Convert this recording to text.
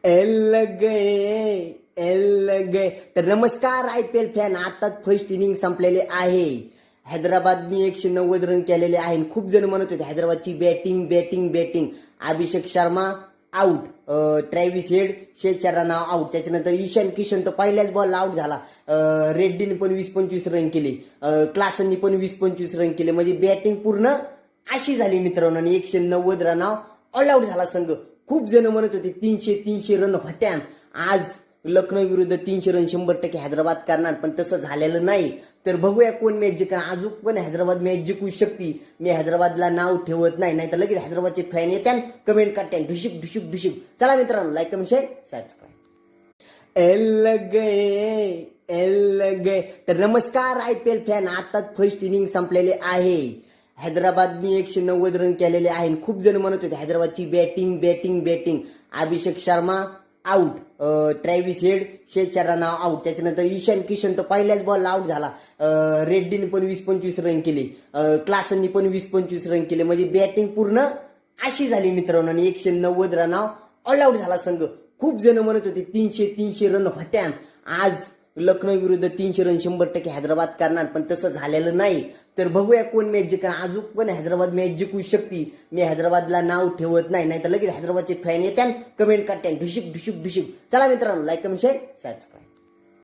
L गए तर नमस्कार IPL फॅन. आताच फर्स्ट इनिंग संपलेले आहे. हैदराबादनी 190 रन केलेले आहे. खूप जण म्हणत होते हैदराबादची batting batting batting. Abhishek Sharma out, Travis Head 46 run out. त्याच्यानंतर ईशान किशन तर पहिल्याच बॉल आउट झाला. रेड्डीने पण 20-25 रन केले, क्लासननी पण 20-25 रन केले. म्हणजे बॅटिंग पूर्ण अशी झाली मित्रांनो. आणि 190 रनावर ऑल आउट झाला संघ. खूप जण म्हणत होते 300 रन होत्या. आज लखनौ विरुद्ध 300 रन 100% हैदराबाद करणार, पण तसं झालेलं नाही. तर बघूया कोण मॅच जिंकणार. अजून पण हैदराबाद मॅच जिंकू शकते. मी हैदराबादला नाव ठेवत नाही तर लगेच हैदराबादचे फॅन येत्या कमेंट करत्या ढुशिक ढुशिक ढुशिक. चला मित्रांनो, like comment share subscribe. L गए तर नमस्कार IPL फॅन. आताच फर्स्ट इनिंग संपलेले आहे. हैदराबादनी 190 रन केलेले आहे. खूप जण म्हणत होते हैदराबादची batting batting batting. Abhishek Sharma out, Travis Head 46 run out. त्याच्यानंतर ईशान किशन तर पहिल्याच बॉल आउट झाला. रेड्डीने पण 20-25 रन केले, क्लासननी पण 20-25 रन केले. म्हणजे बॅटिंग पूर्ण अशी झाली मित्रांनो. आणि 190 रनावर ऑल आउट झाला संघ. खूप जण म्हणत होते 300 रन होत्या. आज लखनौ विरुद्ध 300 रन 100% हैदराबाद करणार, पण तसं झालेलं नाही. तर बघूया कोण मॅच जिंकणार. अजून पण हैदराबाद मॅच जिंकू शकते. मी हैदराबादला नाव ठेवत नाही तर लगेच हैदराबादचे फॅन येत्या कमेंट करत्या ढुशिक ढुशिक ढुशिक. चला मित्रांनो, लाईक कमेंट शेअर सबस्क्राईब.